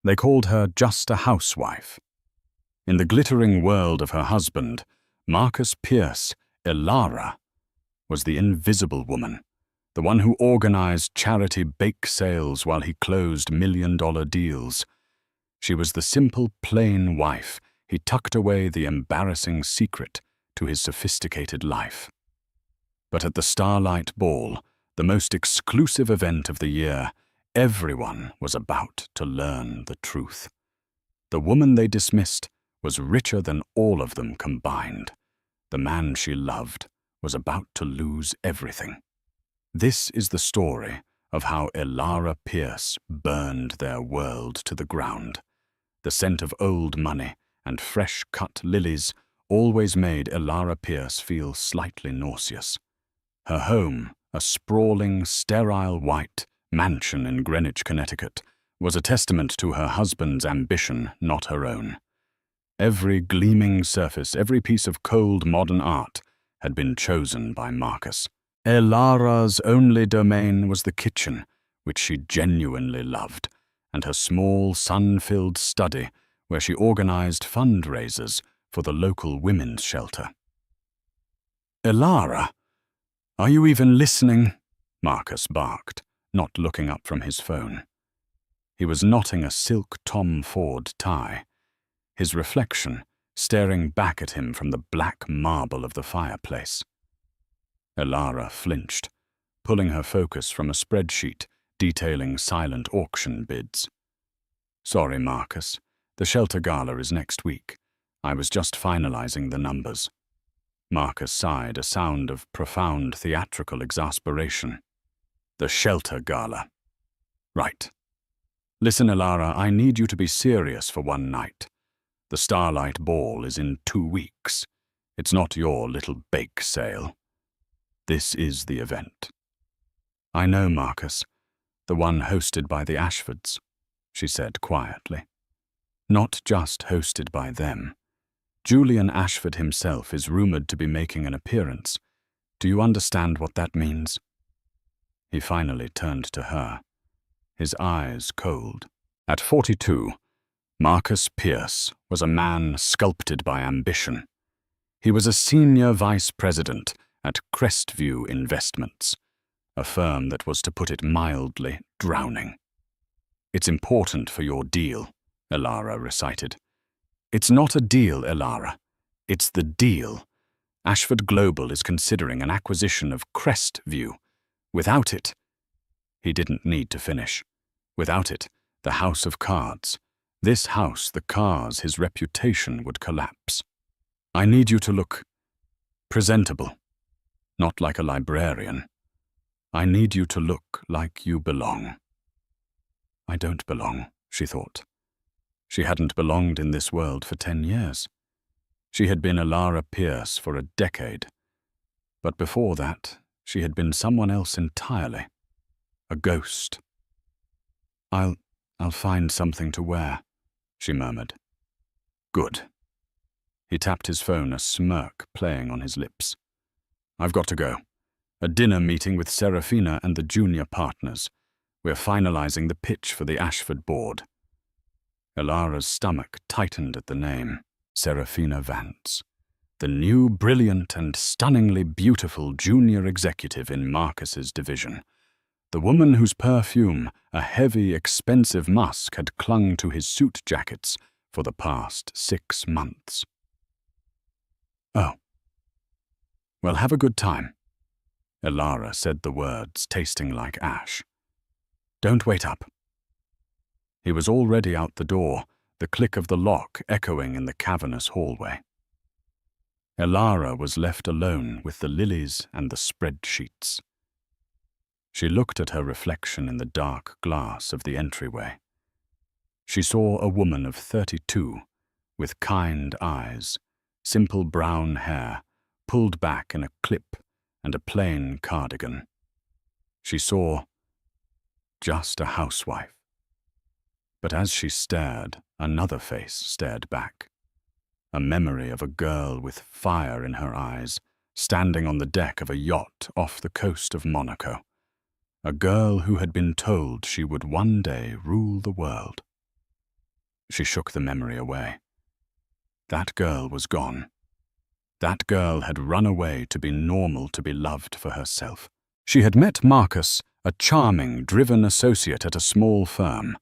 They called her just a housewife. In the glittering world of her husband, Marcus Pierce, Elara was the invisible woman, the one who organized charity bake sales while he closed million-dollar deals. She was the simple, plain wife he tucked away the embarrassing secret to his sophisticated life. But at the Starlight Ball, the most exclusive event of the year, everyone was about to learn the truth. The woman they dismissed was richer than all of them combined. The man she loved was about to lose everything. This is the story of how Elara Pierce burned their world to the ground. The scent of old money and fresh-cut lilies always made Elara Pierce feel slightly nauseous. Her home, a sprawling, sterile white mansion in Greenwich, Connecticut, was a testament to her husband's ambition, not her own. Every gleaming surface, every piece of cold modern art had been chosen by Marcus. Elara's only domain was the kitchen, which she genuinely loved, and her small, sun-filled study where she organized fundraisers for the local women's shelter. "Elara, are you even listening?" Marcus barked, not looking up from his phone. He was knotting a silk Tom Ford tie, his reflection staring back at him from the black marble of the fireplace. Elara flinched, pulling her focus from a spreadsheet detailing silent auction bids. "Sorry, Marcus. The shelter gala is next week. I was just finalizing the numbers." Marcus sighed, a sound of profound theatrical exasperation. "The shelter gala. Right. Listen, Elara, I need you to be serious for one night. The Starlight Ball is in 2 weeks. It's not your little bake sale. This is the event." "I know, Marcus. The one hosted by the Ashfords," she said quietly. "Not just hosted by them. Julian Ashford himself is rumored to be making an appearance. Do you understand what that means?" He finally turned to her, his eyes cold. At 42, Marcus Pierce was a man sculpted by ambition. He was a senior vice president at Crestview Investments, a firm that was, to put it mildly, drowning. "It's important for your deal," Elara recited. "It's not a deal, Elara. It's the deal. Ashford Global is considering an acquisition of Crestview. Without it—" He didn't need to finish. "Without it, the house of cards. This house, the cars, his reputation would collapse. I need you to look presentable, not like a librarian. I need you to look like you belong." "I don't belong," she thought. She hadn't belonged in this world for 10 years. She had been Elara Pierce for a decade. But before that, she had been someone else entirely. A ghost. I'll find something to wear," she murmured. "Good." He tapped his phone, a smirk playing on his lips. "I've got to go. A dinner meeting with Serafina and the junior partners. We're finalizing the pitch for the Ashford board." Elara's stomach tightened at the name, Serafina Vance, the new, brilliant, and stunningly beautiful junior executive in Marcus's division. The woman whose perfume, a heavy, expensive musk, had clung to his suit jackets for the past 6 months. "Oh. Well, have a good time." Elara said the words, tasting like ash. "Don't wait up." He was already out the door, the click of the lock echoing in the cavernous hallway. Elara was left alone with the lilies and the spreadsheets. She looked at her reflection in the dark glass of the entryway. She saw a woman of 32, with kind eyes, simple brown hair, pulled back in a clip, and a plain cardigan. She saw just a housewife. But as she stared, another face stared back. A memory of a girl with fire in her eyes, standing on the deck of a yacht off the coast of Monaco. A girl who had been told she would one day rule the world. She shook the memory away. That girl was gone. That girl had run away to be normal, to be loved for herself. She had met Marcus, a charming, driven associate at a small firm.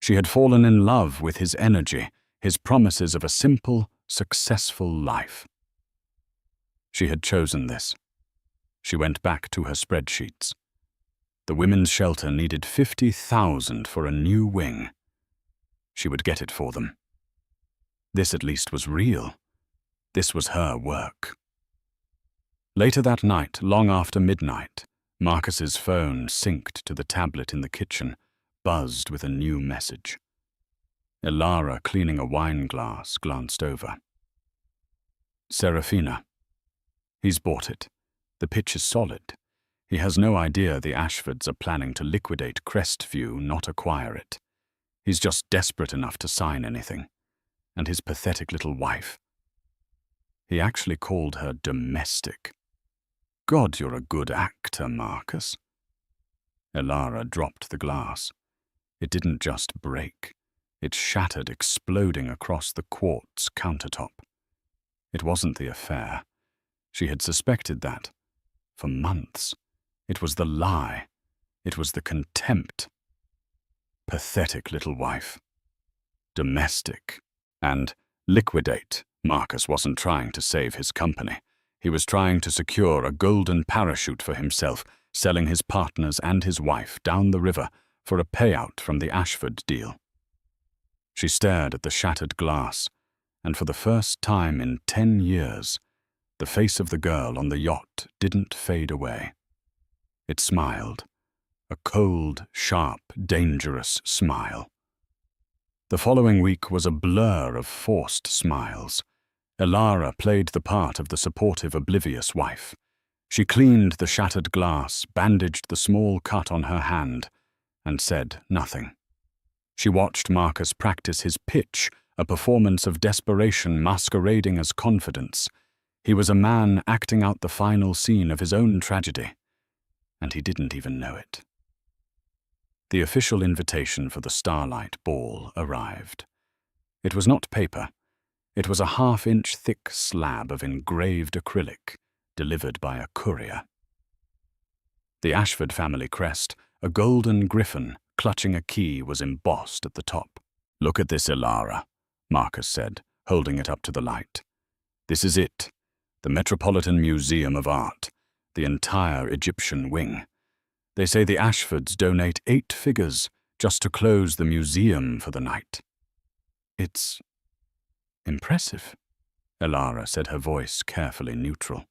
She had fallen in love with his energy, his promises of a simple, successful life. She had chosen this. She went back to her spreadsheets. The women's shelter needed $50,000 for a new wing. She would get it for them. This at least was real. This was her work. Later that night, long after midnight, Marcus's phone, synced to the tablet in the kitchen, buzzed with a new message. Elara, cleaning a wine glass, glanced over. Serafina. He's bought it. The pitch is solid. He has no idea the Ashfords are planning to liquidate Crestview, not acquire it. He's just desperate enough to sign anything. And his pathetic little wife. He actually called her domestic. God, you're a good actor, Marcus. Elara dropped the glass. It didn't just break. It shattered, exploding across the quartz countertop. It wasn't the affair. She had suspected that. For months. It was the lie. It was the contempt. Pathetic little wife. Domestic. And liquidate. Marcus wasn't trying to save his company. He was trying to secure a golden parachute for himself, selling his partners and his wife down the river for a payout from the Ashford deal. She stared at the shattered glass, and for the first time in 10 years, the face of the girl on the yacht didn't fade away. It smiled, a cold, sharp, dangerous smile. The following week was a blur of forced smiles. Elara played the part of the supportive, oblivious wife. She cleaned the shattered glass, bandaged the small cut on her hand, and said nothing. She watched Marcus practice his pitch, a performance of desperation masquerading as confidence. He was a man acting out the final scene of his own tragedy, and he didn't even know it. The official invitation for the Starlight Ball arrived. It was not paper. It was a half-inch thick slab of engraved acrylic, delivered by a courier. The Ashford family crest, a golden griffin clutching a key, was embossed at the top. "Look at this, Elara," Marcus said, holding it up to the light. "This is it. The Metropolitan Museum of Art, the entire Egyptian wing. They say the Ashfords donate 8 figures just to close the museum for the night." "It's impressive," Elara said, her voice carefully neutral.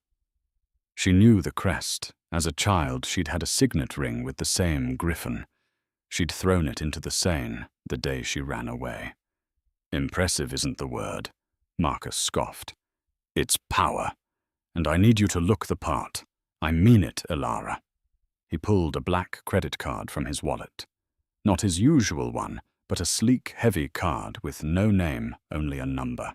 She knew the crest. As a child, she'd had a signet ring with the same griffin. She'd thrown it into the Seine the day she ran away. "Impressive isn't the word," Marcus scoffed. "It's power. And I need you to look the part. I mean it, Elara." He pulled a black credit card from his wallet. Not his usual one, but a sleek, heavy card with no name, only a number.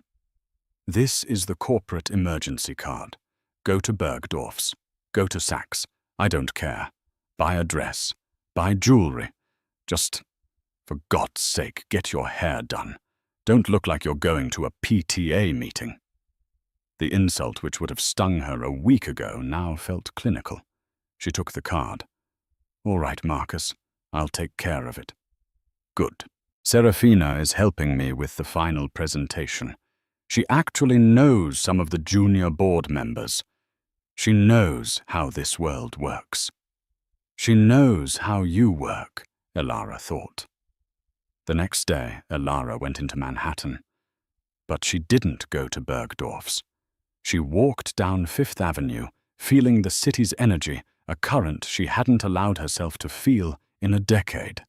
"This is the corporate emergency card. Go to Bergdorf's. Go to Saks. I don't care. Buy a dress. Buy jewelry. Just, for God's sake, get your hair done. Don't look like you're going to a PTA meeting." The insult which would have stung her a week ago now felt clinical. She took the card. "All right, Marcus. I'll take care of it." "Good. Serafina is helping me with the final presentation. She actually knows some of the junior board members. She knows how this world works. She knows how you work," Elara thought. The next day, Elara went into Manhattan. But she didn't go to Bergdorf's. She walked down Fifth Avenue, feeling the city's energy, a current she hadn't allowed herself to feel in a decade.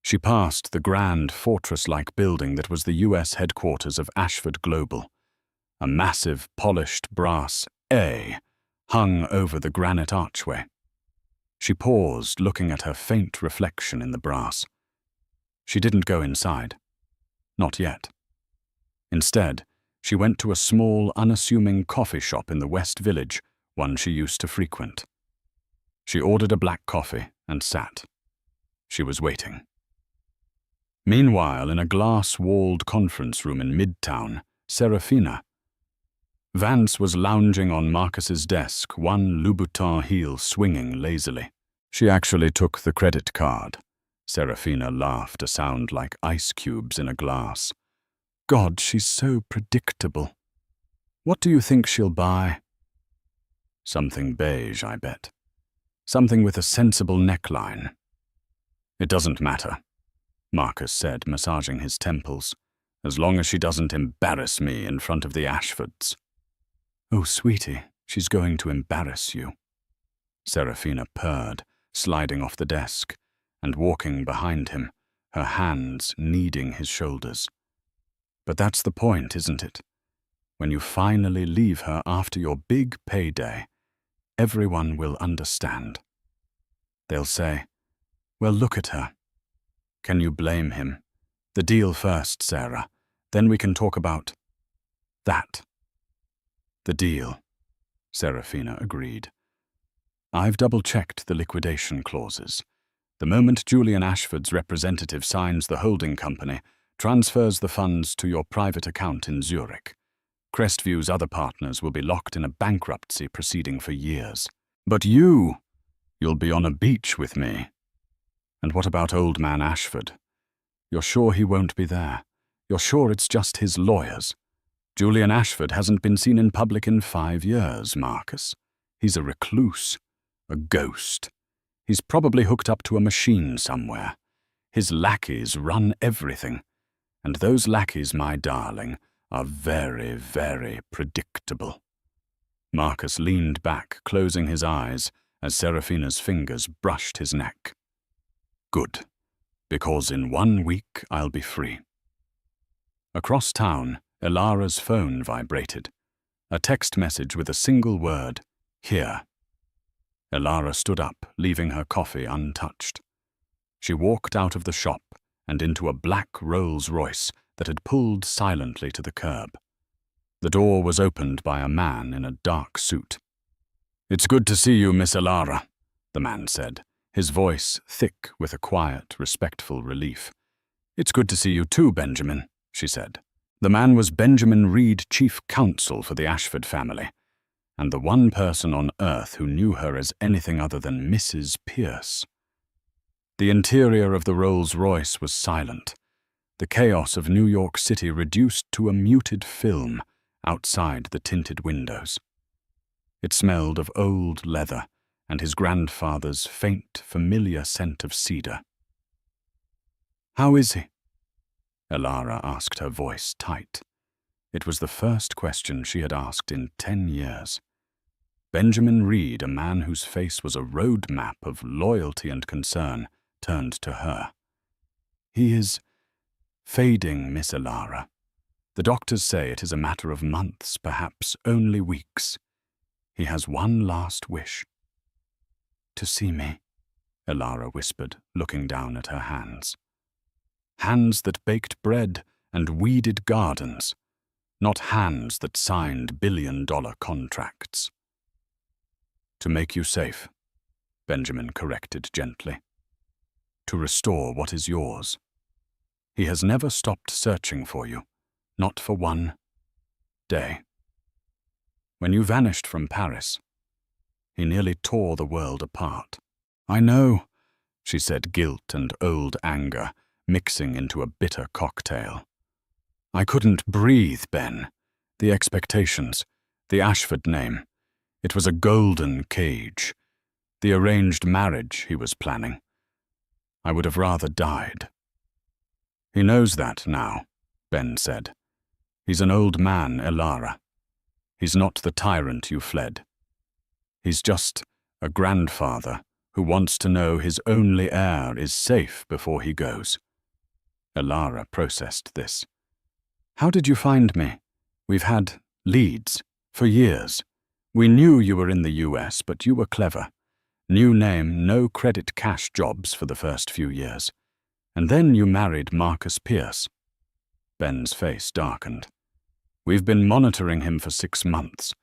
She passed the grand fortress-like building that was the U.S. headquarters of Ashford Global. A massive, polished brass A hung over the granite archway. She paused, looking at her faint reflection in the brass. She didn't go inside. Not yet. Instead, she went to a small, unassuming coffee shop in the West Village, one she used to frequent. She ordered a black coffee and sat. She was waiting. Meanwhile, in a glass-walled conference room in Midtown, Serafina. Vance was lounging on Marcus's desk, one Louboutin heel swinging lazily. She actually took the credit card. Serafina laughed, a sound like ice cubes in a glass. God, she's so predictable. What do you think she'll buy? Something beige, I bet. Something with a sensible neckline. It doesn't matter, Marcus said, massaging his temples, as long as she doesn't embarrass me in front of the Ashfords. Oh, sweetie, she's going to embarrass you. Serafina purred, sliding off the desk and walking behind him, her hands kneading his shoulders. But that's the point, isn't it? When you finally leave her after your big payday, everyone will understand. They'll say, well, look at her. Can you blame him? The deal first, Sarah. Then we can talk about that. The deal, Serafina agreed. I've double-checked the liquidation clauses. The moment Julian Ashford's representative signs the holding company, transfers the funds to your private account in Zurich. Crestview's other partners will be locked in a bankruptcy proceeding for years. But you'll be on a beach with me. And what about old man Ashford? You're sure he won't be there? You're sure it's just his lawyers? Julian Ashford hasn't been seen in public in 5 years, Marcus. He's a recluse, a ghost. He's probably hooked up to a machine somewhere. His lackeys run everything. And those lackeys, my darling, are very, very predictable. Marcus leaned back, closing his eyes, as Serafina's fingers brushed his neck. Good, because in 1 week I'll be free. Across town, Elara's phone vibrated. A text message with a single word, here. Elara stood up, leaving her coffee untouched. She walked out of the shop and into a black Rolls-Royce that had pulled silently to the curb. The door was opened by a man in a dark suit. It's good to see you, Miss Elara, the man said, his voice thick with a quiet, respectful relief. It's good to see you too, Benjamin, she said. The man was Benjamin Reed, chief counsel for the Ashford family, and the one person on earth who knew her as anything other than Mrs. Pierce. The interior of the Rolls-Royce was silent, the chaos of New York City reduced to a muted film outside the tinted windows. It smelled of old leather and his grandfather's faint, familiar scent of cedar. How is he? Elara asked, her voice tight. It was the first question she had asked in 10 years. Benjamin Reed, a man whose face was a road map of loyalty and concern, turned to her. He is fading, Miss Elara. The doctors say it is a matter of months, perhaps only weeks. He has one last wish. To see me, Elara whispered, looking down at her hands. Hands that baked bread and weeded gardens, not hands that signed billion-dollar contracts. To make you safe, Benjamin corrected gently. To restore what is yours. He has never stopped searching for you, not for one day. When you vanished from Paris, he nearly tore the world apart. I know, she said, guilt and old anger mixing into a bitter cocktail. I couldn't breathe, Ben. The expectations, the Ashford name. It was a golden cage. The arranged marriage he was planning. I would have rather died. He knows that now, Ben said. He's an old man, Elara. He's not the tyrant you fled. He's just a grandfather who wants to know his only heir is safe before he goes. Elara processed this. How did you find me? We've had leads for years. We knew you were in the US, but you were clever. New name, no credit cash jobs for the first few years. And then you married Marcus Pierce. Ben's face darkened. We've been monitoring him for 6 months,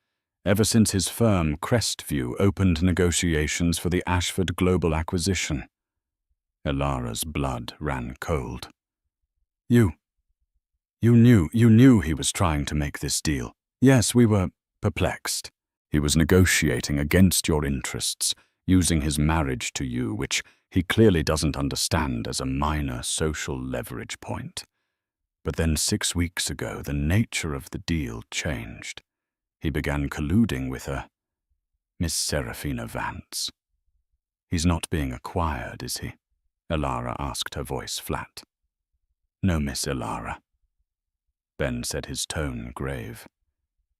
ever since his firm Crestview opened negotiations for the Ashford Global acquisition. Elara's blood ran cold. You knew he was trying to make this deal. Yes, we were perplexed. He was negotiating against your interests, using his marriage to you, which he clearly doesn't understand, as a minor social leverage point. But then 6 weeks ago, the nature of the deal changed. He began colluding with her, Miss Serafina Vance. He's not being acquired, is he? Elara asked, her voice flat. No, Miss Elara. Ben said, his tone grave.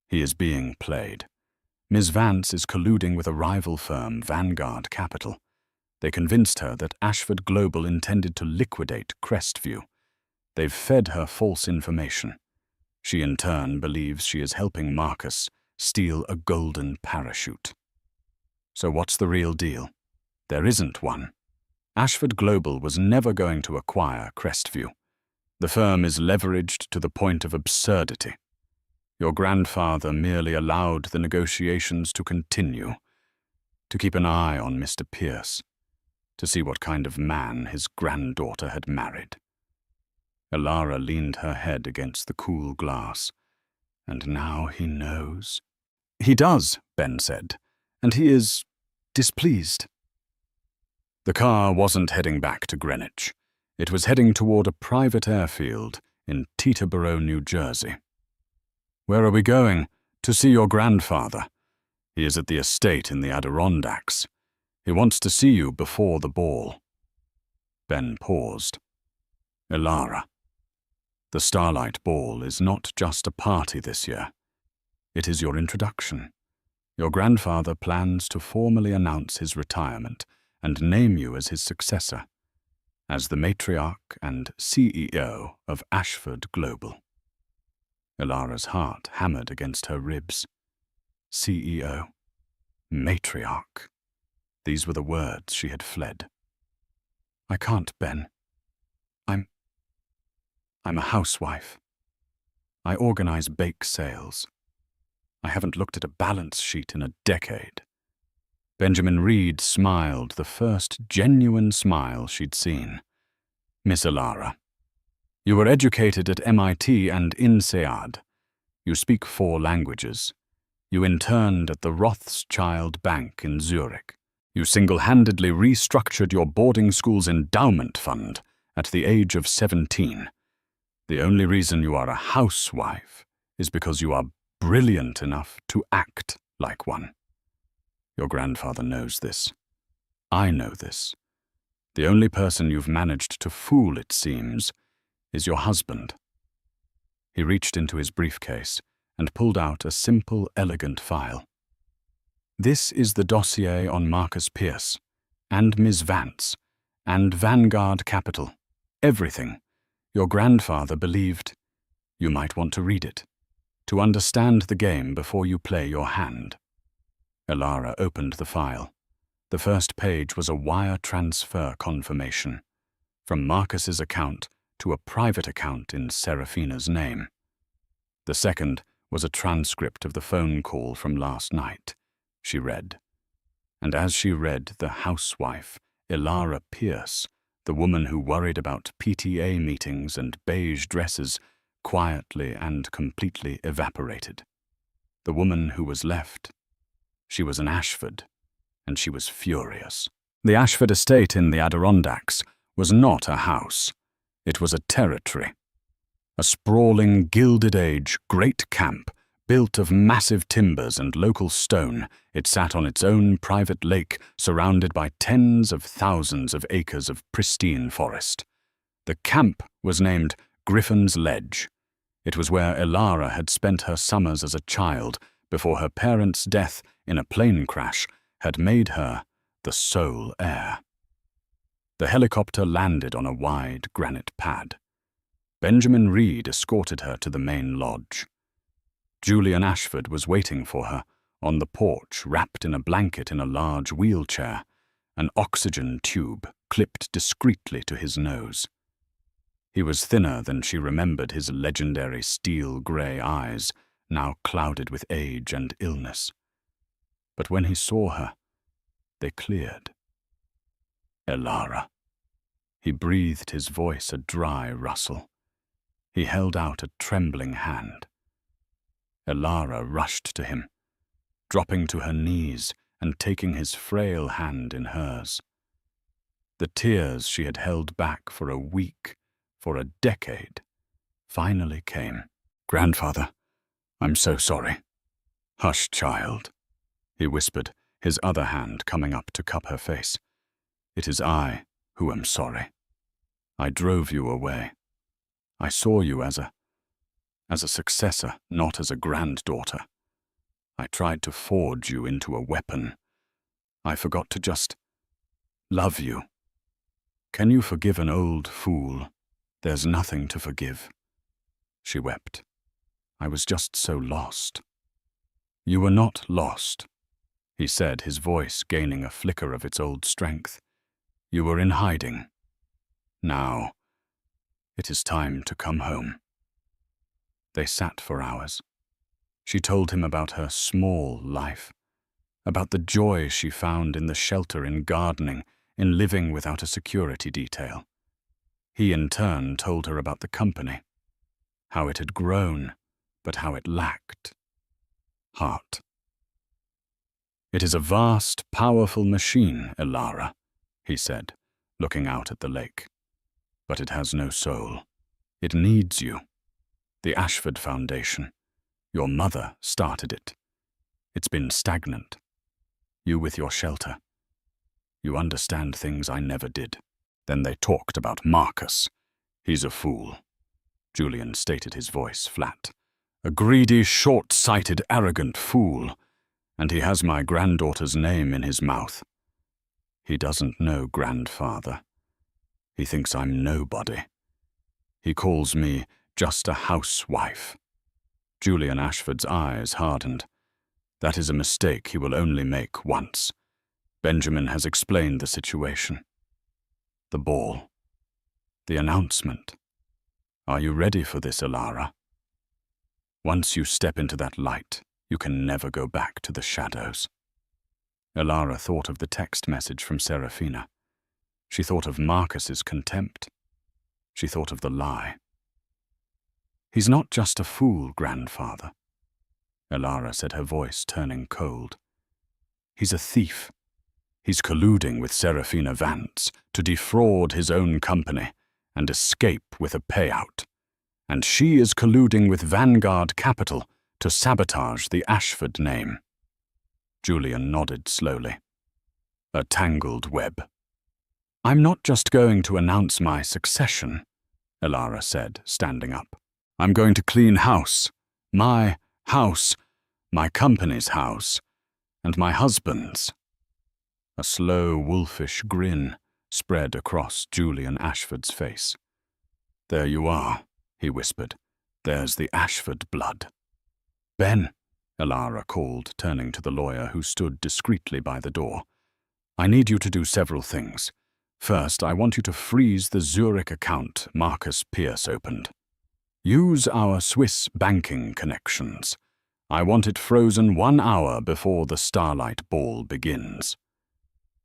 He is being played. Ms. Vance is colluding with a rival firm, Vanguard Capital. They convinced her that Ashford Global intended to liquidate Crestview. They've fed her false information. She in turn believes she is helping Marcus steal a golden parachute. So what's the real deal? There isn't one. Ashford Global was never going to acquire Crestview. The firm is leveraged to the point of absurdity. Your grandfather merely allowed the negotiations to continue, to keep an eye on Mr. Pierce, to see what kind of man his granddaughter had married. Elara leaned her head against the cool glass. And now he knows. He does, Ben said, and he is displeased. The car wasn't heading back to Greenwich. It was heading toward a private airfield in Teterboro, New Jersey. Where are we going? To see your grandfather. He is at the estate in the Adirondacks. He wants to see you before the ball. Ben paused. Elara, the Starlight Ball is not just a party this year. It is your introduction. Your grandfather plans to formally announce his retirement and name you as his successor, as the matriarch and CEO of Ashford Global. Elara's heart hammered against her ribs. CEO. Matriarch. These were the words she had fled. I can't, Ben. I'm a housewife. I organize bake sales. I haven't looked at a balance sheet in a decade. Benjamin Reed smiled, the first genuine smile she'd seen. Miss Elara, you were educated at MIT and INSEAD. You speak 4 languages. You interned at the Rothschild Bank in Zurich. You single-handedly restructured your boarding school's endowment fund at the age of 17. The only reason you are a housewife is because you are brilliant enough to act like one. Your grandfather knows this. I know this. The only person you've managed to fool, it seems, is your husband. He reached into his briefcase and pulled out a simple, elegant file. This is the dossier on Marcus Pierce, and Ms. Vance, and Vanguard Capital. Everything. Your grandfather believed. You might want to read it, to understand the game before you play your hand. Elara opened the file. The first page was a wire transfer confirmation, from Marcus's account to a private account in Serafina's name. The second was a transcript of the phone call from last night. She read. And as she read, the housewife, Elara Pierce, the woman who worried about PTA meetings and beige dresses, quietly and completely evaporated. The woman who was left. She was an Ashford, and she was furious. The Ashford estate in the Adirondacks was not a house. It was a territory. A sprawling Gilded Age great camp, built of massive timbers and local stone. It sat on its own private lake, surrounded by tens of thousands of acres of pristine forest. The camp was named Griffin's Ledge. It was where Elara had spent her summers as a child, before her parents' death in a plane crash had made her the sole heir. The helicopter landed on a wide granite pad. Benjamin Reed escorted her to the main lodge. Julian Ashford was waiting for her, on the porch, wrapped in a blanket in a large wheelchair, an oxygen tube clipped discreetly to his nose. He was thinner than she remembered his legendary steel-grey eyes, now clouded with age and illness. But when he saw her, they cleared. Elara. He breathed, his voice a dry rustle. He held out a trembling hand. Elara rushed to him, dropping to her knees and taking his frail hand in hers. The tears she had held back for a week, for a decade, finally came. "Grandfather, I'm so sorry." "Hush, child," he whispered, his other hand coming up to cup her face. "It is I who am sorry. I drove you away. I saw you as a successor, not as a granddaughter. I tried to forge you into a weapon. I forgot to just love you. Can you forgive an old fool? There's nothing to forgive." She wept. "I was just so lost." "You were not lost," he said, his voice gaining a flicker of its old strength. "You were in hiding. Now, it is time to come home." They sat for hours. She told him about her small life, about the joy she found in the shelter, in gardening, in living without a security detail. He in turn told her about the company, how it had grown, but how it lacked heart. "It is a vast, powerful machine, Elara," he said, looking out at the lake. "But it has no soul. It needs you. The Ashford Foundation. Your mother started it. It's been stagnant. You with your shelter. You understand things I never did." Then they talked about Marcus. "He's a fool," Julian stated, his voice flat. "A greedy, short-sighted, arrogant fool. And he has my granddaughter's name in his mouth. He doesn't know grandfather. He thinks I'm nobody. He calls me just a housewife." Julian Ashford's eyes hardened. "That is a mistake he will only make once. Benjamin has explained the situation. The ball. The announcement. Are you ready for this, Elara? Once you step into that light, you can never go back to the shadows." Elara thought of the text message from Serafina. She thought of Marcus's contempt. She thought of the lie. "He's not just a fool, grandfather," Elara said, her voice turning cold. "He's a thief. He's colluding with Serafina Vance to defraud his own company and escape with a payout. And she is colluding with Vanguard Capital to sabotage the Ashford name." Julian nodded slowly. "A tangled web." "I'm not just going to announce my succession," Elara said, standing up. "I'm going to clean house. My house, my company's house, and my husband's." A slow, wolfish grin spread across Julian Ashford's face. "There you are," he whispered. "There's the Ashford blood." "Ben," Elara called, turning to the lawyer who stood discreetly by the door. "I need you to do several things. First, I want you to freeze the Zurich account Marcus Pierce opened. Use our Swiss banking connections. I want it frozen 1 hour before the Starlight Ball begins."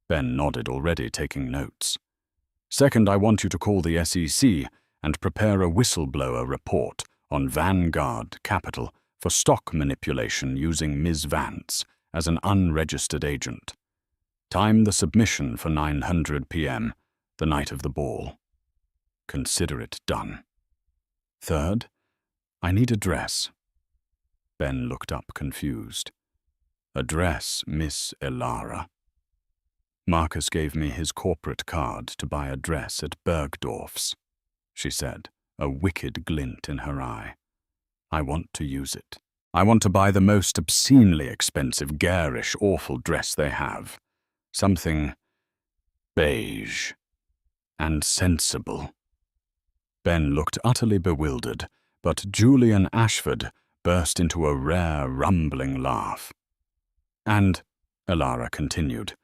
Ben nodded, already taking notes. "Second, I want you to call the SEC and prepare a whistleblower report on Vanguard Capital for stock manipulation using Ms. Vance as an unregistered agent. Time the submission for 900 p.m., the night of the ball. Consider it done. Third, I need a dress." Ben looked up confused. "A dress, Miss Elara?" "Marcus gave me his corporate card to buy a dress at Bergdorf's," she said, a wicked glint in her eye. "I want to use it. I want to buy the most obscenely expensive, garish, awful dress they have. Something beige and sensible." Ben looked utterly bewildered, but Julian Ashford burst into a rare, rumbling laugh. "And," Elara continued,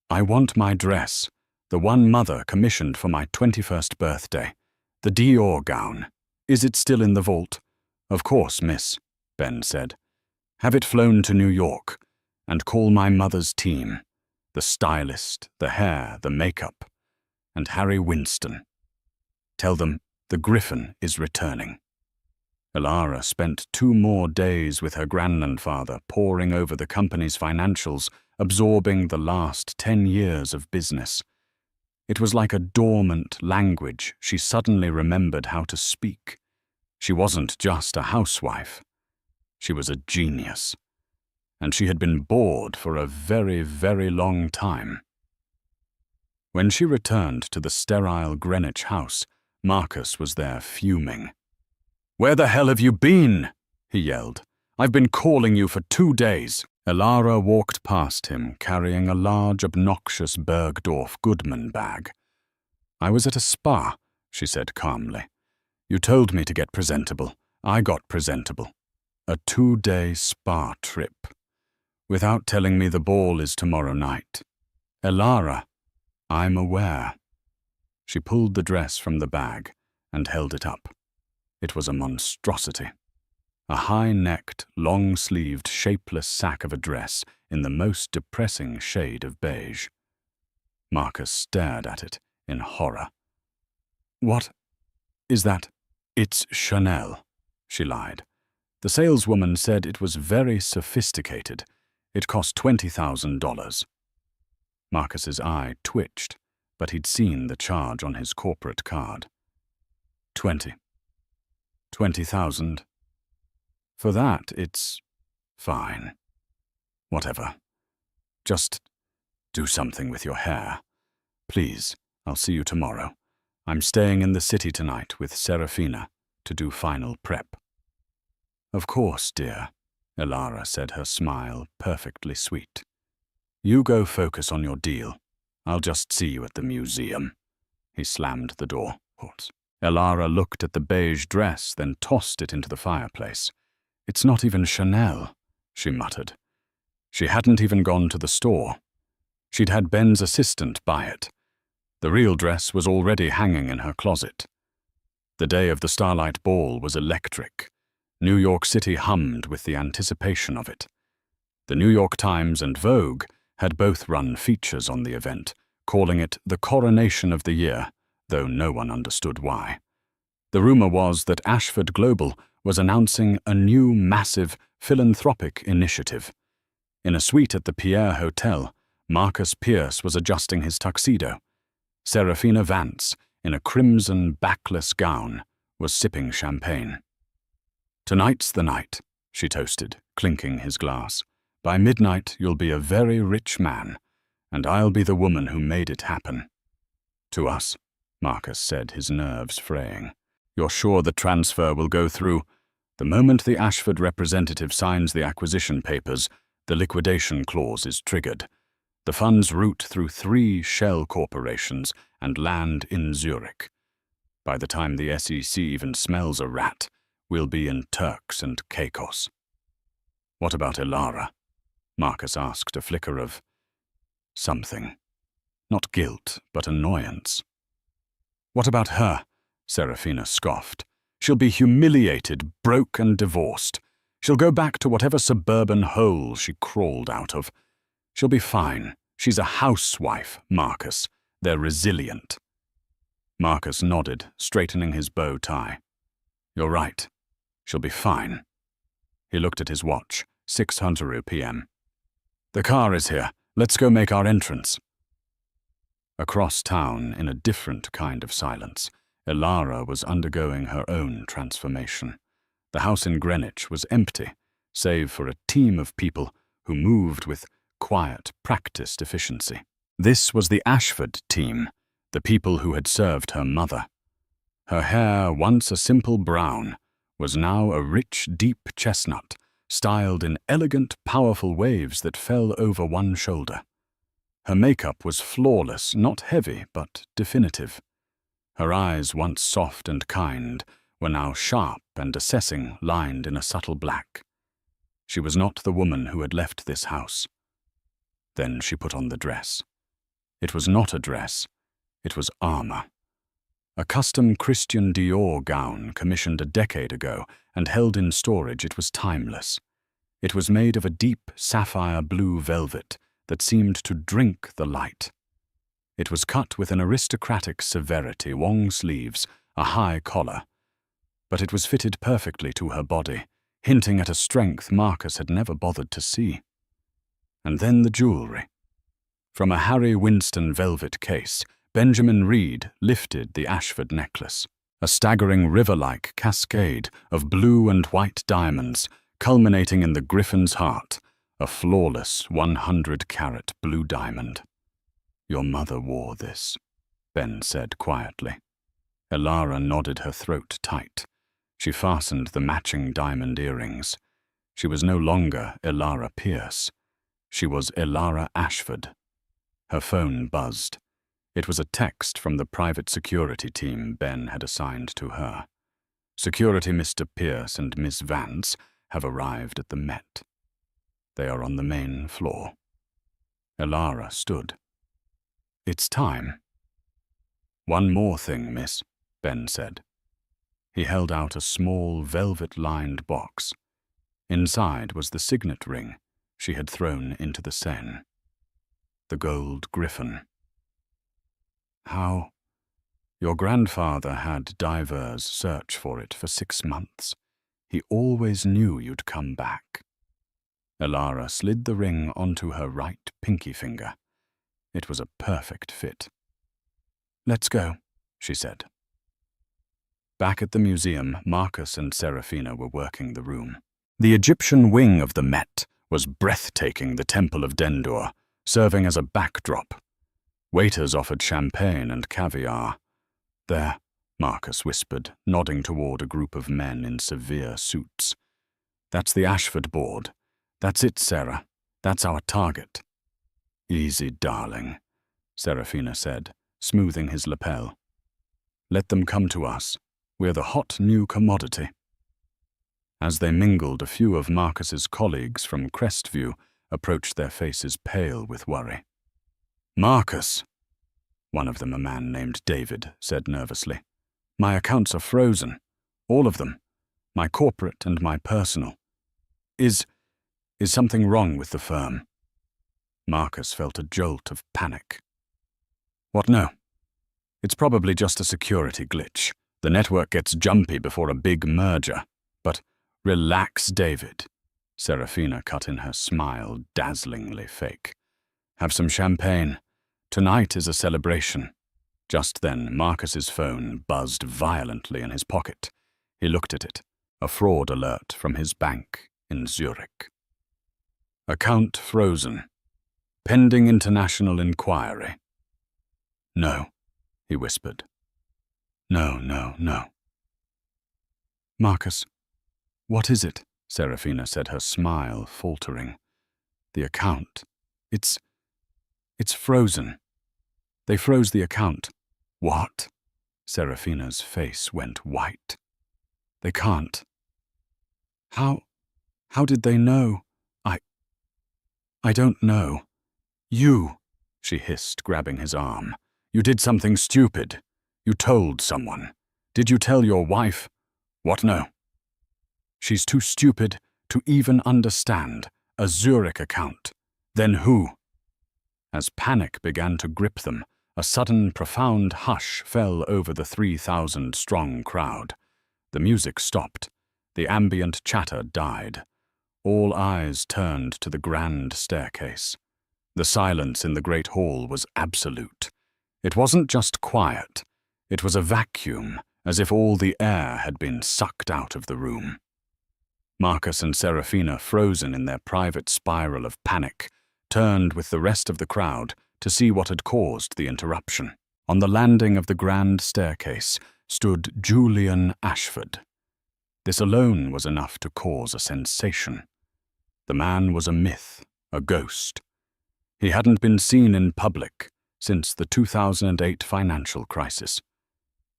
"I want my dress, the one Mother commissioned for my 21st birthday, the Dior gown. Is it still in the vault?" "Of course, miss," Ben said. "Have it flown to New York, and call my mother's team, the stylist, the hair, the makeup, and Harry Winston. Tell them the Griffin is returning." Elara spent 2 more days with her grandfather, poring over the company's financials, absorbing the last 10 years of business. It was like a dormant language she suddenly remembered how to speak. She wasn't just a housewife. She was a genius. And she had been bored for a very, very long time. When she returned to the sterile Greenwich house, Marcus was there fuming. "Where the hell have you been?" he yelled. "I've been calling you for 2 days." Elara walked past him, carrying a large, obnoxious Bergdorf Goodman bag. "I was at a spa," she said calmly. "You told me to get presentable. I got presentable. A 2-day spa trip. Without telling me the ball is tomorrow night. Elara, I'm aware." She pulled the dress from the bag and held it up. It was a monstrosity. A high-necked, long-sleeved, shapeless sack of a dress in the most depressing shade of beige. Marcus stared at it in horror. "What is that?" "It's Chanel," she lied. "The saleswoman said it was very sophisticated. It cost $20,000. Marcus's eye twitched, but he'd seen the charge on his corporate card. 20,000. For that, it's fine. Whatever. Just do something with your hair. Please, I'll see you tomorrow. I'm staying in the city tonight with Serafina to do final prep." "Of course, dear," Elara said, her smile perfectly sweet. "You go focus on your deal. I'll just see you at the museum." He slammed the door. Elara looked at the beige dress, then tossed it into the fireplace. "It's not even Chanel," she muttered. She hadn't even gone to the store. She'd had Ben's assistant buy it. The real dress was already hanging in her closet. The day of the Starlight Ball was electric. New York City hummed with the anticipation of it. The New York Times and Vogue had both run features on the event, calling it the coronation of the year, though no one understood why. The rumor was that Ashford Global was announcing a new massive philanthropic initiative. In a suite at the Pierre Hotel, Marcus Pierce was adjusting his tuxedo. Serafina Vance, in a crimson backless gown, was sipping champagne. "Tonight's the night," she toasted, clinking his glass. "By midnight you'll be a very rich man, and I'll be the woman who made it happen." "To us," Marcus said, his nerves fraying. "You're sure the transfer will go through? The moment the Ashford representative signs the acquisition papers, the liquidation clause is triggered. The funds route through 3 shell corporations and land in Zurich. By the time the SEC even smells a rat, we'll be in Turks and Caicos." "What about Elara?" Marcus asked, a flicker of something. Not guilt, but annoyance. "What about her?" Serafina scoffed. "She'll be humiliated, broke and divorced. She'll go back to whatever suburban hole she crawled out of. She'll be fine. She's a housewife, Marcus. They're resilient." Marcus nodded, straightening his bow tie. "You're right. She'll be fine." He looked at his watch, 6:00 p.m. "The car is here. Let's go make our entrance." Across town, in a different kind of silence, Elara was undergoing her own transformation. The house in Greenwich was empty, save for a team of people who moved with quiet, practiced efficiency. This was the Ashford team, the people who had served her mother. Her hair, once a simple brown, was now a rich, deep chestnut, styled in elegant, powerful waves that fell over one shoulder. Her makeup was flawless, not heavy, but definitive. Her eyes, once soft and kind, were now sharp and assessing, lined in a subtle black. She was not the woman who had left this house. Then she put on the dress. It was not a dress, it was armor. A custom Christian Dior gown commissioned a decade ago and held in storage, it was timeless. It was made of a deep sapphire blue velvet that seemed to drink the light. It was cut with an aristocratic severity, long sleeves, a high collar. but it was fitted perfectly to her body, hinting at a strength Marcus had never bothered to see. And then the jewelry. From a Harry Winston velvet case, Benjamin Reed lifted the Ashford necklace, a staggering river-like cascade of blue and white diamonds, culminating in the griffin's heart, a flawless 100-carat blue diamond. "Your mother wore this," Ben said quietly. Elara nodded, her throat tight. She fastened the matching diamond earrings. She was no longer Elara Pierce. She was Elara Ashford. Her phone buzzed. It was a text from the private security team Ben had assigned to her. "Security Mr. Pierce and Miss Vance have arrived at the Met. They are on the main floor." Elara stood. "It's time." "One more thing, miss," Ben said. He held out a small, velvet-lined box. Inside was the signet ring she had thrown into the Seine. The gold griffin. "How? Your grandfather had divers search for it for 6 months. He always knew you'd come back." Elara slid the ring onto her right pinky finger. It was a perfect fit. "Let's go," she said. Back at the museum, Marcus and Serafina were working the room. The Egyptian wing of the Met was breathtaking, the Temple of Dendur, serving as a backdrop. Waiters offered champagne and caviar. "There," Marcus whispered, nodding toward a group of men in severe suits. "That's the Ashford board. That's it, Sarah. That's our target." "Easy, darling," Serafina said, smoothing his lapel. "Let them come to us. We're the hot new commodity." As they mingled, a few of Marcus's colleagues from Crestview approached, their faces pale with worry. "Marcus," one of them, a man named David, said nervously, "my accounts are frozen. All of them. My corporate and my personal. Is something wrong with the firm?" Marcus felt a jolt of panic. "What, no? It's probably just a security glitch. The network gets jumpy before a big merger. But relax, David." Serafina cut in, her smile dazzlingly fake. "Have some champagne. Tonight is a celebration." Just then, Marcus's phone buzzed violently in his pocket. He looked at it, a fraud alert from his bank in Zurich. "Account frozen. Pending international inquiry." "No," he whispered. "No, no, no." "Marcus, what is it?" Serafina said, her smile faltering. "The account. It's frozen. They froze the account." "What?" Serafina's face went white. "They can't." How did they know? I don't know." "You," she hissed, grabbing his arm. "You did something stupid. You told someone. Did you tell your wife?" "What, no?" "She's too stupid to even understand. A Zurich account. Then who?" As panic began to grip them, a sudden, profound hush fell over the 3,000-strong crowd. The music stopped. The ambient chatter died. All eyes turned to the grand staircase. The silence in the great hall was absolute. It wasn't just quiet. It was a vacuum, as if all the air had been sucked out of the room. Marcus and Serafina, frozen in their private spiral of panic, turned with the rest of the crowd to see what had caused the interruption. On the landing of the grand staircase stood Julian Ashford. This alone was enough to cause a sensation. The man was a myth, a ghost. He hadn't been seen in public since the 2008 financial crisis.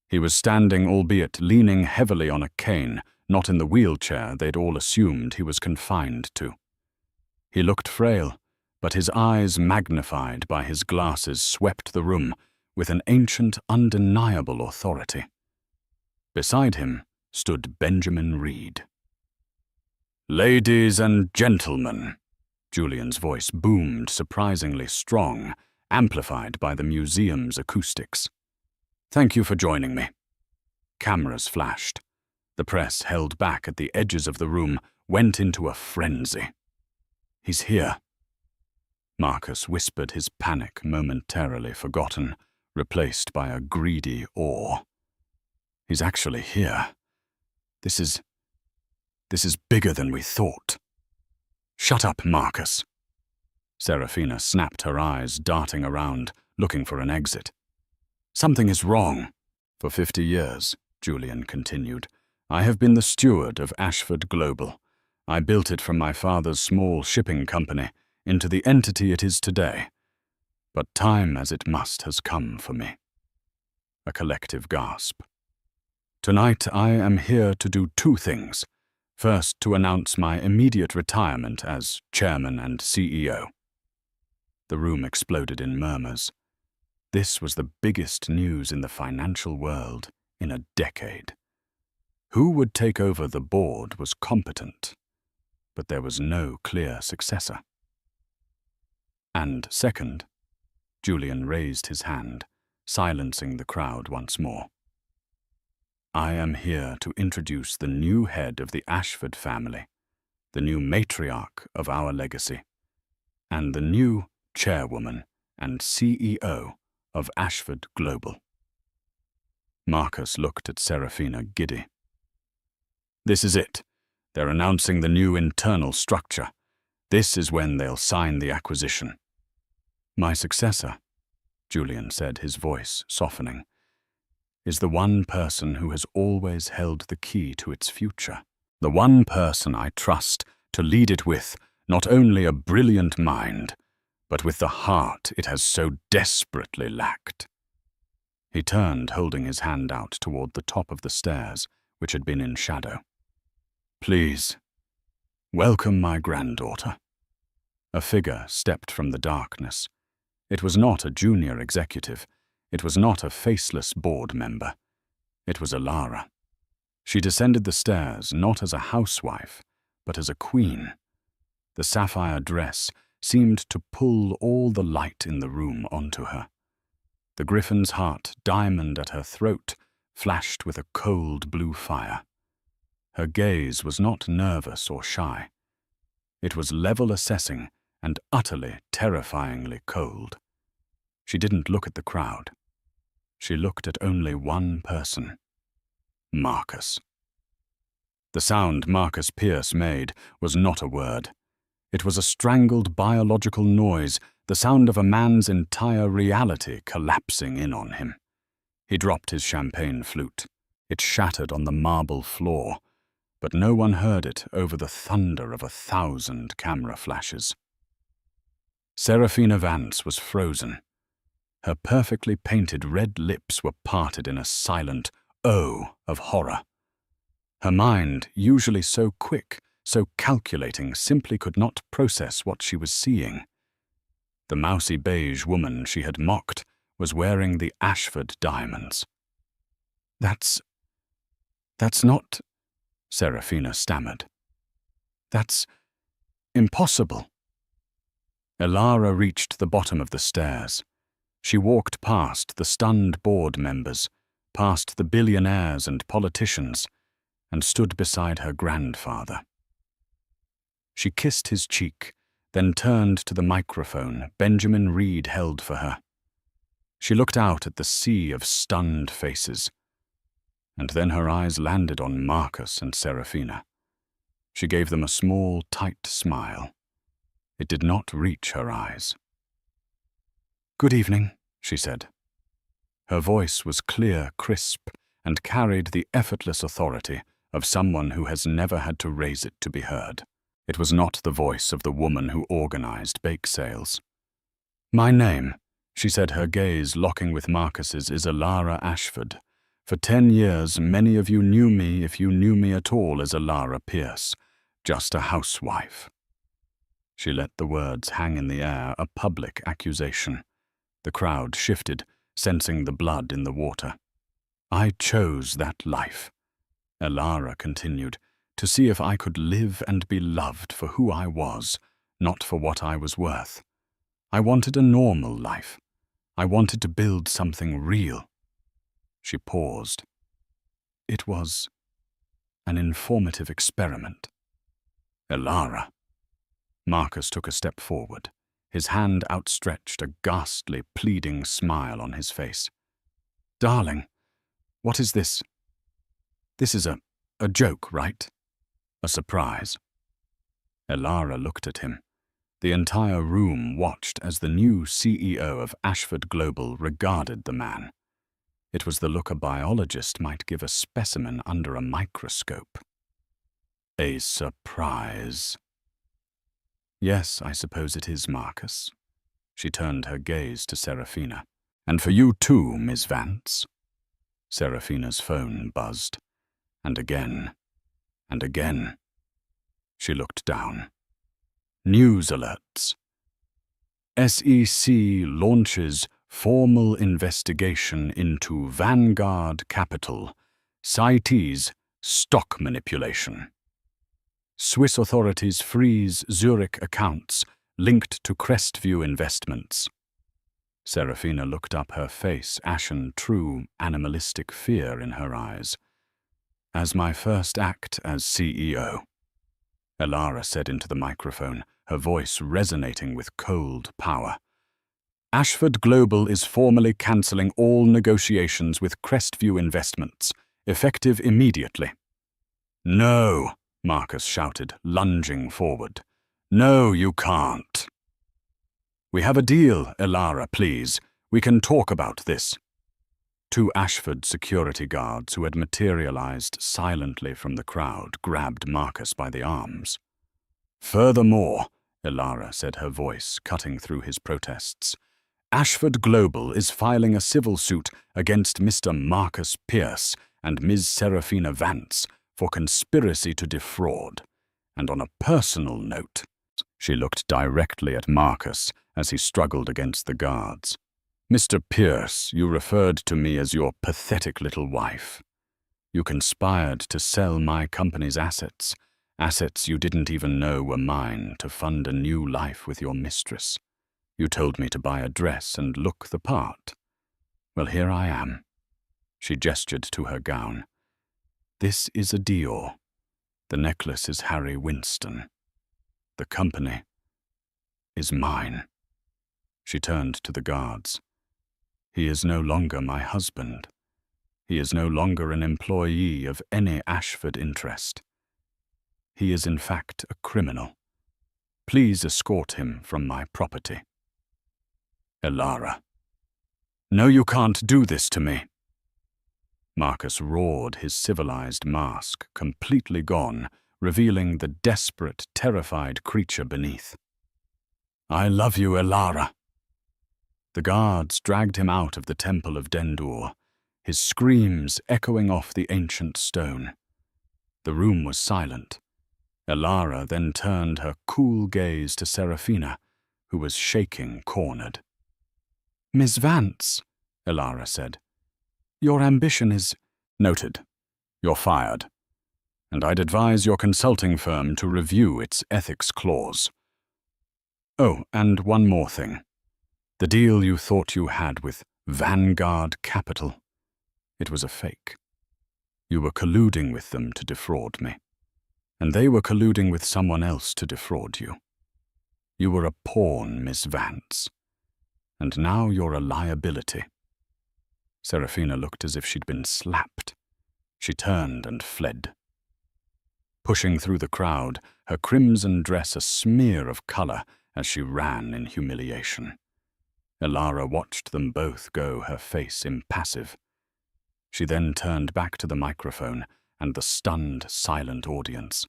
He was standing, albeit leaning heavily on a cane, not in the wheelchair they'd all assumed he was confined to. He looked frail, but his eyes, magnified by his glasses, swept the room with an ancient, undeniable authority. Beside him stood Benjamin Reed. "Ladies and gentlemen," Julian's voice boomed surprisingly strong, amplified by the museum's acoustics. "Thank you for joining me." Cameras flashed. The press, held back at the edges of the room, went into a frenzy. "He's here." Marcus whispered, his panic momentarily forgotten, replaced by a greedy awe. "He's actually here. This is bigger than we thought." "Shut up, Marcus." Serafina snapped her eyes, darting around, looking for an exit. "Something is wrong." "For 50 years, Julian continued, "I have been the steward of Ashford Global. I built it from my father's small shipping company into the entity it is today. But time as it must has come for me." A collective gasp. "Tonight I am here to do 2 things. First, to announce my immediate retirement as chairman and CEO." The room exploded in murmurs. This was the biggest news in the financial world in a decade. Who would take over the board was competent, but there was no clear successor. And second, Julian raised his hand, silencing the crowd once more. "I am here to introduce the new head of the Ashford family, the new matriarch of our legacy, and the new chairwoman and CEO of Ashford Global." Marcus looked at Serafina, giddy. "This is it. They're announcing the new internal structure. This is when they'll sign the acquisition." "My successor," Julian said, his voice softening, "is the one person who has always held the key to its future. The one person I trust to lead it with not only a brilliant mind, but with the heart it has so desperately lacked." He turned, holding his hand out toward the top of the stairs, which had been in shadow. "Please, welcome my granddaughter." A figure stepped from the darkness. It was not a junior executive. It was not a faceless board member. It was Alara. She descended the stairs not as a housewife, but as a queen. The sapphire dress seemed to pull all the light in the room onto her. The griffin's heart diamond at her throat flashed with a cold blue fire. Her gaze was not nervous or shy. It was level assessing and utterly, terrifyingly cold. She didn't look at the crowd. She looked at only one person: Marcus. The sound Marcus Pierce made was not a word. It was a strangled biological noise, the sound of a man's entire reality collapsing in on him. He dropped his champagne flute. It shattered on the marble floor, but no one heard it over the thunder of 1,000 camera flashes. Serafina Vance was frozen. Her perfectly painted red lips were parted in a silent O of horror. Her mind, usually so quick, so calculating, simply could not process what she was seeing. The mousy beige woman she had mocked was wearing the Ashford diamonds. That's not," Serafina stammered. "That's impossible." Alara reached the bottom of the stairs. She walked past the stunned board members, past the billionaires and politicians, and stood beside her grandfather. She kissed his cheek, then turned to the microphone Benjamin Reed held for her. She looked out at the sea of stunned faces, and then her eyes landed on Marcus and Serafina. She gave them a small, tight smile. It did not reach her eyes. "Good evening," she said. Her voice was clear, crisp, and carried the effortless authority of someone who has never had to raise it to be heard. It was not the voice of the woman who organized bake sales. "My name," she said, her gaze locking with Marcus's, "is Alara Ashford. For 10 years, many of you knew me, if you knew me at all, as Alara Pierce, just a housewife." She let the words hang in the air, a public accusation. The crowd shifted, sensing the blood in the water. "I chose that life," Alara continued, "to see if I could live and be loved for who I was, not for what I was worth. I wanted a normal life. I wanted to build something real." She paused. "It was an informative experiment. Elara. Marcus took a step forward, his hand outstretched, a ghastly, pleading smile on his face. Darling, what is this? This is a joke, right? A surprise. Elara looked at him. The entire room watched as the new CEO of Ashford Global regarded the man. It was the look a biologist might give a specimen under a microscope. A surprise. Yes, I suppose it is, Marcus. She turned her gaze to Serafina. And for you too, Miss Vance. Serafina's phone buzzed. And again. And again. She looked down. News alerts. SEC launches formal investigation into Vanguard Capital, CITES stock manipulation. Swiss authorities freeze Zurich accounts linked to Crestview investments. Serafina looked up, her face ashen, true animalistic fear in her eyes. As my first act as CEO, Elara said into the microphone, her voice resonating with cold power. Ashford Global is formally cancelling all negotiations with Crestview Investments, effective immediately. No, Marcus shouted, lunging forward. No, you can't. We have a deal, Elara, please. We can talk about this. Two Ashford security guards who had materialized silently from the crowd grabbed Marcus by the arms. Furthermore, Elara said, her voice cutting through his protests, Ashford Global is filing a civil suit against Mr. Marcus Pierce and Ms. Serafina Vance for conspiracy to defraud. And on a personal note, she looked directly at Marcus as he struggled against the guards. Mr. Pierce, you referred to me as your pathetic little wife. You conspired to sell my company's assets, assets you didn't even know were mine, to fund a new life with your mistress. You told me to buy a dress and look the part. Well, here I am. She gestured to her gown. This is a Dior. The necklace is Harry Winston. The company is mine. She turned to the guards. He is no longer my husband. He is no longer an employee of any Ashford interest. He is in fact a criminal. Please escort him from my property. Elara. No, you can't do this to me. Marcus roared, his civilized mask completely gone, revealing the desperate, terrified creature beneath. I love you, Elara. The guards dragged him out of the Temple of Dendur, his screams echoing off the ancient stone. The room was silent. Elara then turned her cool gaze to Serafina, who was shaking, cornered. Miss Vance, Elara said, your ambition is... Noted. You're fired. And I'd advise your consulting firm to review its ethics clause. Oh, and one more thing. The deal you thought you had with Vanguard Capital, it was a fake. You were colluding with them to defraud me. And they were colluding with someone else to defraud you. You were a pawn, Miss Vance. And now you're a liability. Serafina looked as if she'd been slapped. She turned and fled. Pushing through the crowd, her crimson dress a smear of color as she ran in humiliation. Elara watched them both go, her face impassive. She then turned back to the microphone and the stunned, silent audience.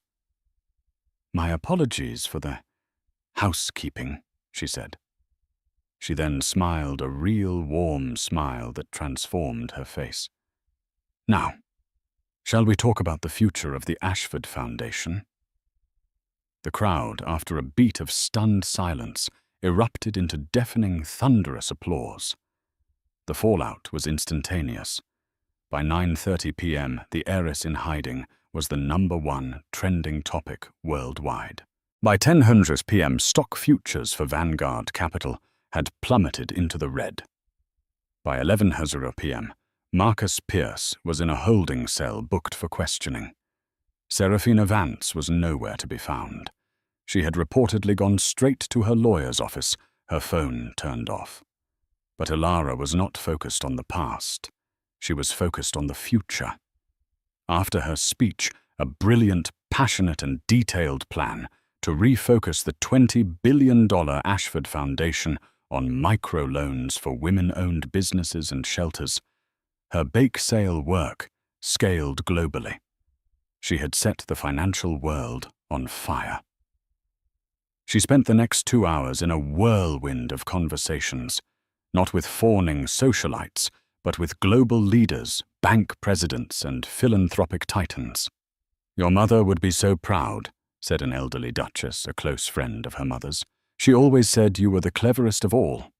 My apologies for the housekeeping, she said. She then smiled, a real warm smile that transformed her face. Now, shall we talk about the future of the Ashford Foundation? The crowd, after a beat of stunned silence, erupted into deafening, thunderous applause. The fallout was instantaneous. By 9:30 p.m., the heiress in hiding was the #1 trending topic worldwide. By 10:00 p.m., stock futures for Vanguard Capital had plummeted into the red. By 11:00 p.m., Marcus Pierce was in a holding cell booked for questioning. Serafina Vance was nowhere to be found. She had reportedly gone straight to her lawyer's office, her phone turned off. But Elara was not focused on the past. She was focused on the future. After her speech, a brilliant, passionate and detailed plan to refocus the $20 billion Ashford Foundation on microloans for women-owned businesses and shelters. Her bake sale work scaled globally. She had set the financial world on fire. She spent the next 2 hours in a whirlwind of conversations, not with fawning socialites, but with global leaders, bank presidents, and philanthropic titans. "Your mother would be so proud," said an elderly duchess, a close friend of her mother's. "She always said you were the cleverest of all."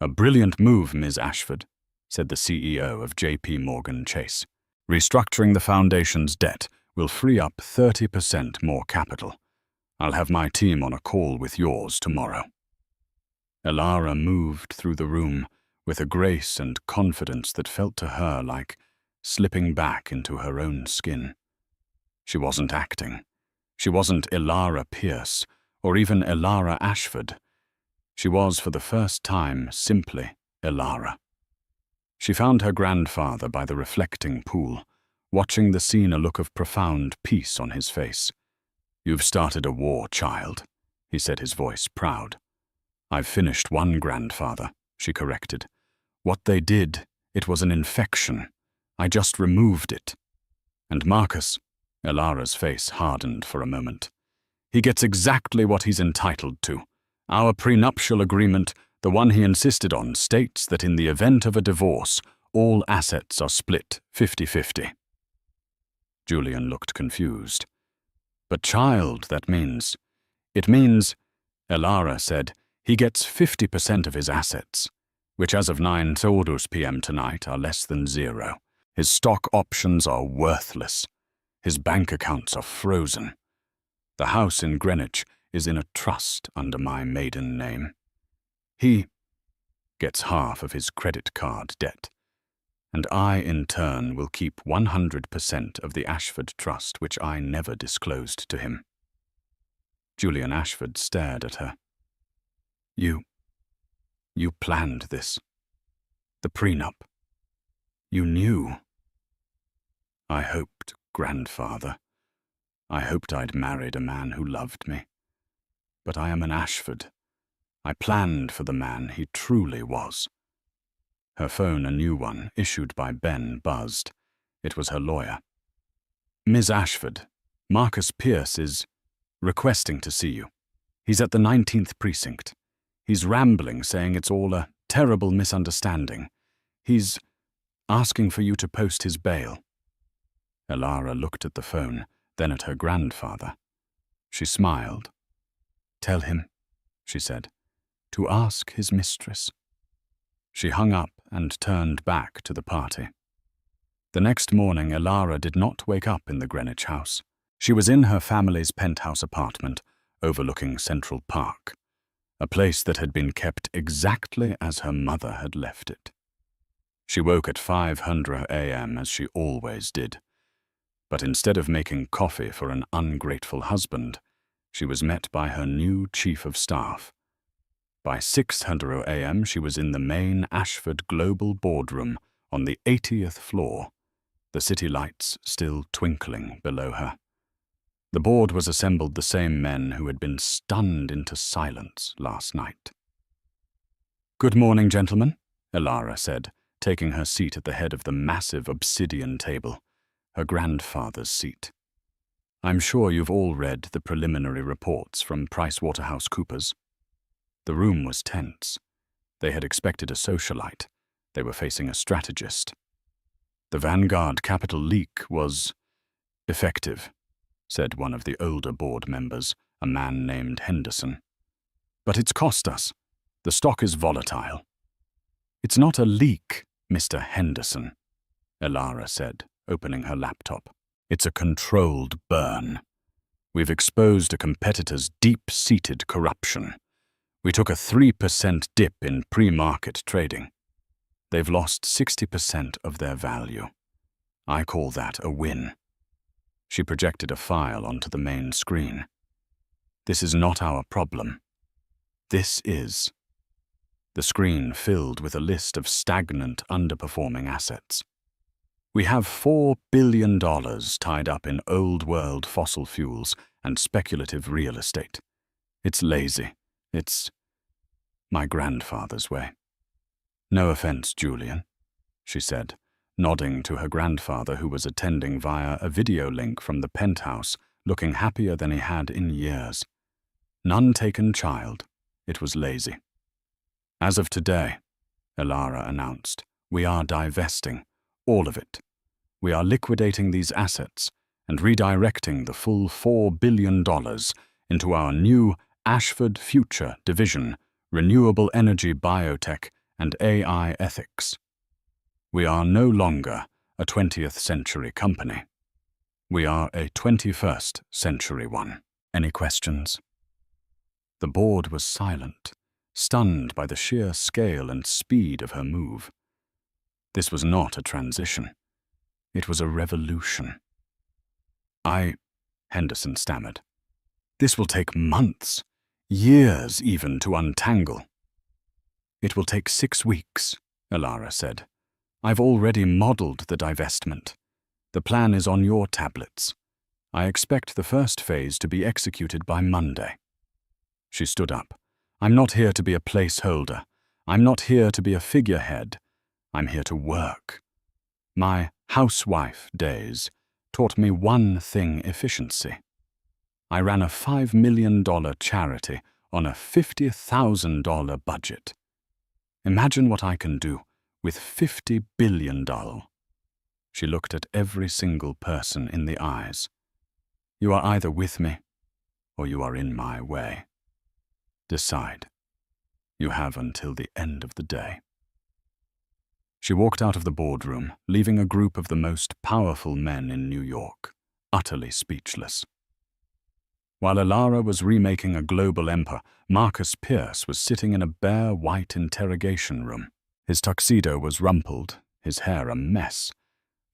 "A brilliant move, Ms. Ashford," said the CEO of J.P. Morgan Chase. "Restructuring the foundation's debt will free up 30% more capital. I'll have my team on a call with yours tomorrow." Elara moved through the room with a grace and confidence that felt to her like slipping back into her own skin. She wasn't acting. She wasn't Elara Pierce, or even Elara Ashford. She was, for the first time, simply Elara. She found her grandfather by the reflecting pool, watching the scene, a look of profound peace on his face. "You've started a war, child," he said, his voice proud. "I've finished one, grandfather," she corrected. "What they did, it was an infection. I just removed it." "And Marcus," Elara's face hardened for a moment, "he gets exactly what he's entitled to. Our prenuptial agreement, the one he insisted on, states that in the event of a divorce, all assets are split 50-50. Julian looked confused. "But child, that means—" "It means," Elara said, "he gets 50% of his assets, which as of 9 p.m. tonight are less than zero. His stock options are worthless. His bank accounts are frozen. The house in Greenwich is in a trust under my maiden name. He gets half of his credit card debt, and I, in turn, will keep 100% of the Ashford Trust, which I never disclosed to him." Julian Ashford stared at her. You planned this. The prenup. You knew." "I hoped, grandfather. I hoped I'd married a man who loved me. But I am an Ashford. I planned for the man he truly was." Her phone, a new one, issued by Ben, buzzed. It was her lawyer. "Ms. Ashford, Marcus Pierce is requesting to see you. He's at the 19th precinct. He's rambling, saying it's all a terrible misunderstanding. He's asking for you to post his bail." Elara looked at the phone, then at her grandfather. She smiled. "Tell him," she said, "to ask his mistress." She hung up and turned back to the party. The next morning, Elara did not wake up in the Greenwich house. She was in her family's penthouse apartment overlooking Central Park, a place that had been kept exactly as her mother had left it. She woke at 5:00 a.m. as she always did. But instead of making coffee for an ungrateful husband, she was met by her new chief of staff. By 6:00 a.m. she was in the main Ashford Global boardroom on the 80th floor, the city lights still twinkling below her. The board was assembled the same men who had been stunned into silence last night. "Good morning, gentlemen," Elara said, taking her seat at the head of the massive obsidian table, her grandfather's seat. "I'm sure you've all read the preliminary reports from PricewaterhouseCoopers." The room was tense. They had expected a socialite. They were facing a strategist. "The Vanguard capital leak was effective," said one of the older board members, a man named Henderson. "But it's cost us. The stock is volatile." "It's not a leak, Mr. Henderson," Elara said, opening her laptop. "It's a controlled burn. We've exposed a competitor's deep-seated corruption. We took a 3% dip in pre-market trading. They've lost 60% of their value. I call that a win." She projected a file onto the main screen. "This is not our problem. This is." The screen filled with a list of stagnant, underperforming assets. "We have $4 billion tied up in old-world fossil fuels and speculative real estate. It's lazy. It's my grandfather's way." "No offense, Julian," she said, nodding to her grandfather, who was attending via a video link from the penthouse, looking happier than he had in years. "None taken, child. It was lazy." "As of today," Elara announced, "we are divesting, all of it. We are liquidating these assets and redirecting the full $4 billion into our new Ashford Future Division, Renewable Energy Biotech and AI Ethics. We are no longer a 20th century company. We are a 21st century one. Any questions?" The board was silent, stunned by the sheer scale and speed of her move. This was not a transition. It was a revolution. Henderson stammered. "This will take months, years even, to untangle." "It will take 6 weeks, Elara said. "I've already modeled the divestment. The plan is on your tablets. I expect the first phase to be executed by Monday." She stood up. "I'm not here to be a placeholder. I'm not here to be a figurehead. I'm here to work. My housewife days taught me one thing: efficiency. I ran a $5 million charity on a $50,000 budget. Imagine what I can do with $50 billion. She looked at every single person in the eyes. "You are either with me or you are in my way. Decide. You have until the end of the day." She walked out of the boardroom, leaving a group of the most powerful men in New York, utterly speechless. While Elara was remaking a global empire, Marcus Pierce was sitting in a bare white interrogation room. His tuxedo was rumpled, his hair a mess.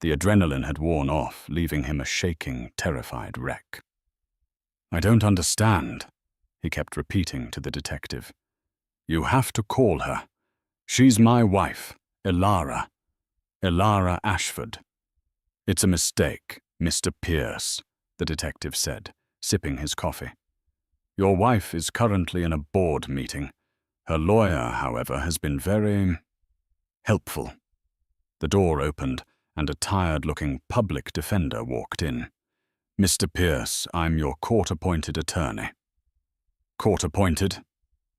The adrenaline had worn off, leaving him a shaking, terrified wreck. "I don't understand," he kept repeating to the detective. "You have to call her. She's my wife. Elara Ashford." "It's a mistake, Mr. Pierce," the detective said, sipping his coffee. "Your wife is currently in a board meeting. Her lawyer, however, has been very helpful." The door opened, and a tired-looking public defender walked in. "Mr. Pierce, I'm your court-appointed attorney." "Court-appointed?"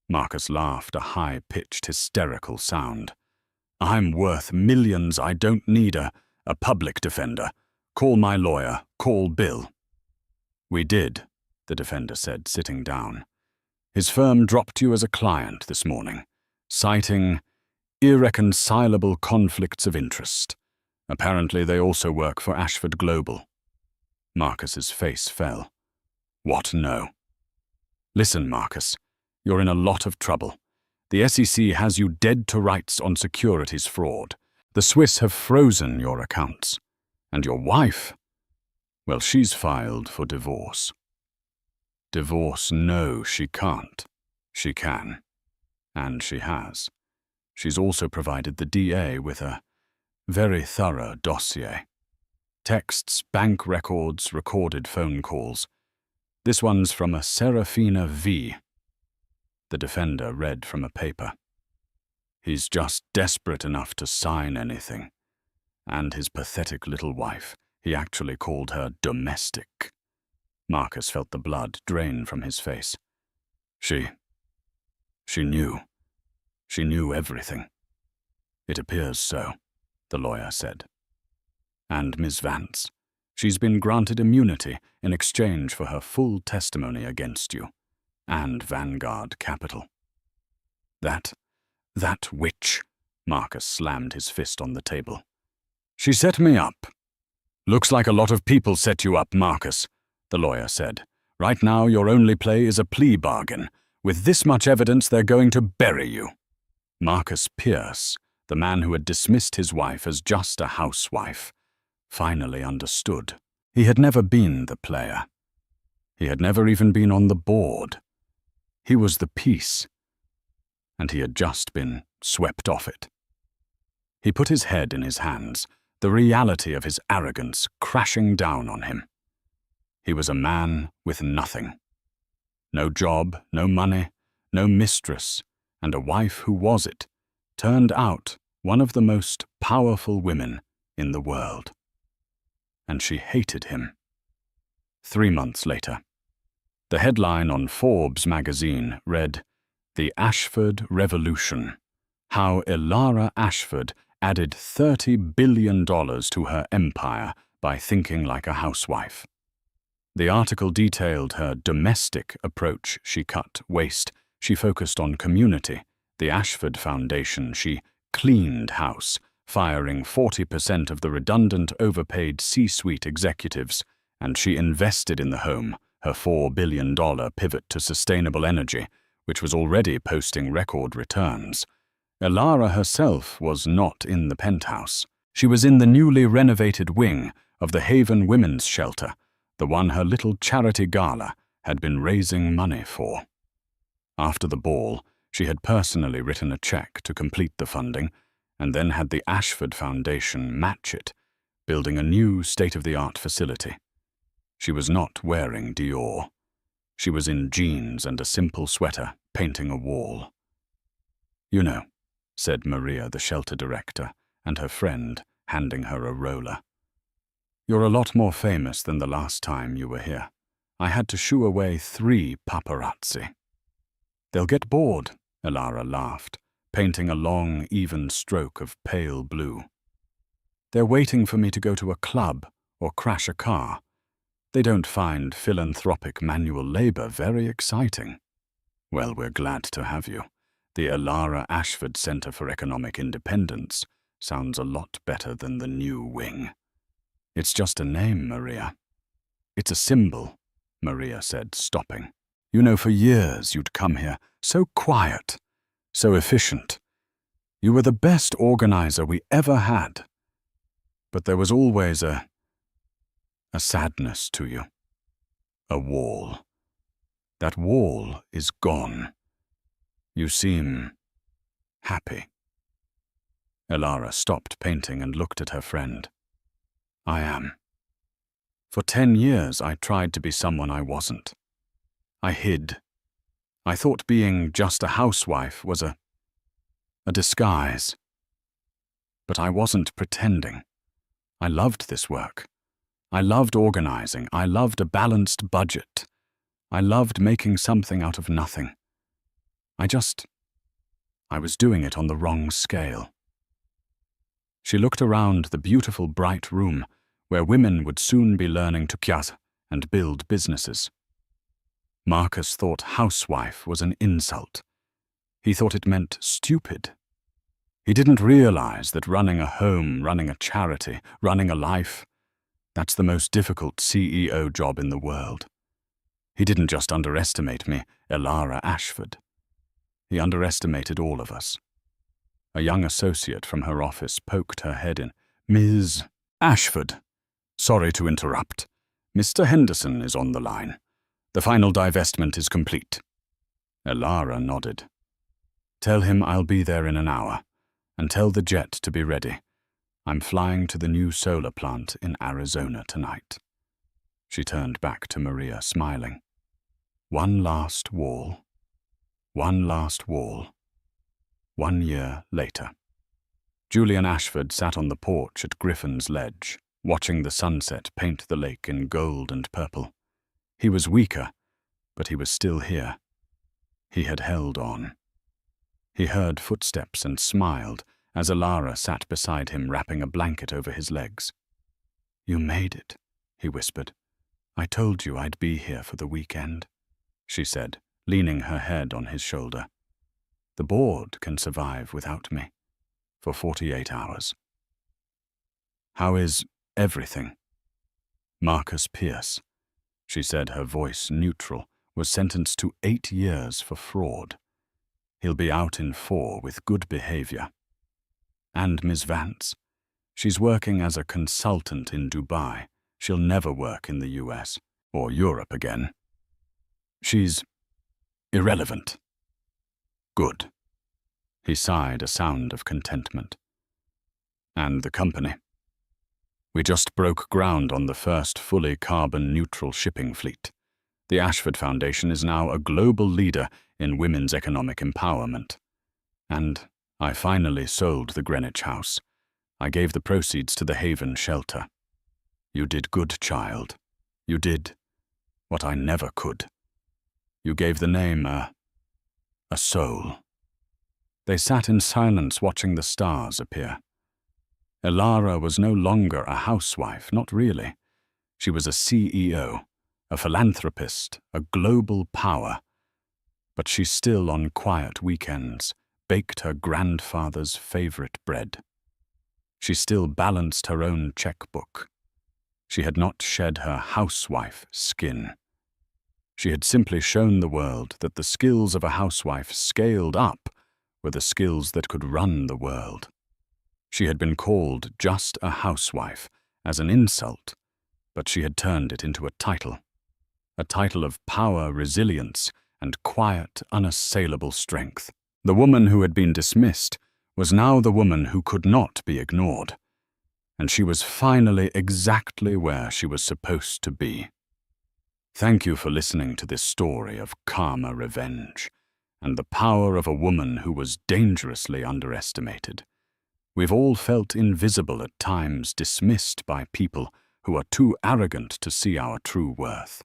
Marcus laughed, a high-pitched, hysterical sound. "I'm worth millions. I don't need a public defender. Call my lawyer. Call Bill." "We did," the defender said, sitting down. "His firm dropped you as a client this morning, citing irreconcilable conflicts of interest. Apparently they also work for Ashford Global." Marcus's face fell. "What? No." "Listen, Marcus, you're in a lot of trouble. The SEC has you dead to rights on securities fraud. The Swiss have frozen your accounts. And your wife? Well, she's filed for divorce." "Divorce? No, she can't. She can. And she has. She's also provided the DA with a very thorough dossier. Texts, bank records, recorded phone calls. This one's from a Serafina V." The defender read from a paper. "He's just desperate enough to sign anything. And his pathetic little wife, he actually called her domestic." Marcus felt the blood drain from his face. She knew. She knew everything." "It appears so," the lawyer said. "And Ms. Vance, she's been granted immunity in exchange for her full testimony against you. And Vanguard Capital." That witch," Marcus slammed his fist on the table. "She set me up." "Looks like a lot of people set you up, Marcus," the lawyer said. "Right now your only play is a plea bargain. With this much evidence, they're going to bury you." Marcus Pierce, the man who had dismissed his wife as just a housewife, finally understood. He had never been the player. He had never even been on the board. He was the piece, and he had just been swept off it. He put his head in his hands, the reality of his arrogance crashing down on him. He was a man with nothing. No job, no money, no mistress, and a wife who was it, turned out one of the most powerful women in the world. And she hated him. 3 months later, the headline on Forbes magazine read, "The Ashford Revolution: How Elara Ashford Added $30 billion to her empire by thinking like a housewife." The article detailed her domestic approach. She cut waste. She focused on community. The Ashford Foundation, she cleaned house, firing 40% of the redundant, overpaid C-suite executives, and she invested in the home, her $4 billion pivot to sustainable energy, which was already posting record returns. Elara herself was not in the penthouse. She was in the newly renovated wing of the Haven Women's Shelter, the one her little charity gala had been raising money for. After the ball, she had personally written a check to complete the funding, and then had the Ashford Foundation match it, building a new state-of-the-art facility. She was not wearing Dior. She was in jeans and a simple sweater, painting a wall. "You know," said Maria, the shelter director, and her friend, handing her a roller, "you're a lot more famous than the last time you were here. I had to shoo away 3 paparazzi." "They'll get bored," Elara laughed, painting a long, even stroke of pale blue. "They're waiting for me to go to a club or crash a car. They don't find philanthropic manual labor very exciting." "Well, we're glad to have you. The Elara Ashford Center for Economic Independence sounds a lot better than the new wing." "It's just a name, Maria." "It's a symbol," Maria said, stopping. "You know, for years you'd come here, so quiet, so efficient. You were the best organizer we ever had. But there was always a sadness to you. A wall. That wall is gone. You seem happy." Elara stopped painting and looked at her friend. "I am. For 10 years I tried to be someone I wasn't. I hid. I thought being just a housewife was a disguise. But I wasn't pretending. I loved this work. I loved organizing. I loved a balanced budget. I loved making something out of nothing. I was doing it on the wrong scale." She looked around the beautiful, bright room where women would soon be learning to kias and build businesses. Marcus thought housewife was an insult. He thought it meant stupid. He didn't realize that running a home, running a charity, running a life, that's the most difficult CEO job in the world. He didn't just underestimate me, Elara Ashford. He underestimated all of us. A young associate from her office poked her head in. "Ms. Ashford, sorry to interrupt. Mr. Henderson is on the line. The final divestment is complete." Elara nodded. "Tell him I'll be there in an hour, and tell the jet to be ready. I'm flying to the new solar plant in Arizona tonight." She turned back to Maria, smiling. One last wall. One last wall. 1 year later. Julian Ashford sat on the porch at Griffin's Ledge, watching the sunset paint the lake in gold and purple. He was weaker, but he was still here. He had held on. He heard footsteps and smiled as Elara sat beside him, wrapping a blanket over his legs. "You made it," he whispered. "I told you I'd be here for the weekend," she said, leaning her head on his shoulder. "The board can survive without me for 48 hours. How is everything?" "Marcus Pierce," she said, her voice neutral, "was sentenced to 8 years for fraud. He'll be out in 4 with good behavior. And Ms. Vance, she's working as a consultant in Dubai, She'll never work in the US or Europe again. She's irrelevant. Good. He sighed, a sound of contentment. And the company? We just broke ground on the first fully carbon-neutral shipping fleet. The Ashford Foundation is now a global leader in women's economic empowerment. And I finally sold the Greenwich house. I gave the proceeds to the Haven shelter. You did good, child. You did what I never could. You gave the name a soul. They sat in silence watching the stars appear. Elara was no longer a housewife, not really. She was a CEO, a philanthropist, a global power. But she still, on quiet weekends, baked her grandfather's favorite bread. She still balanced her own checkbook. She had not shed her housewife skin. She had simply shown the world that the skills of a housewife scaled up were the skills that could run the world. She had been called just a housewife as an insult, but she had turned it into a title of power, resilience, and quiet, unassailable strength. The woman who had been dismissed was now the woman who could not be ignored, and she was finally exactly where she was supposed to be. Thank you for listening to this story of karma revenge and the power of a woman who was dangerously underestimated. We've all felt invisible at times, dismissed by people who are too arrogant to see our true worth.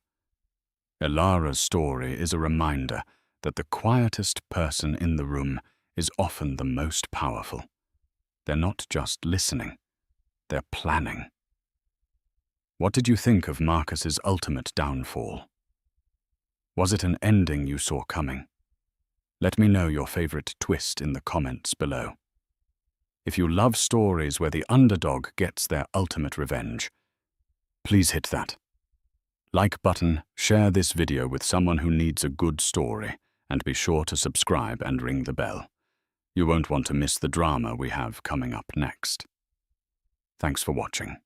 Elara's story is a reminder that the quietest person in the room is often the most powerful. They're not just listening, they're planning. What did you think of Marcus's ultimate downfall? Was it an ending you saw coming? Let me know your favorite twist in the comments below. If you love stories where the underdog gets their ultimate revenge, please hit that like button, share this video with someone who needs a good story, and be sure to subscribe and ring the bell. You won't want to miss the drama we have coming up next. Thanks for watching.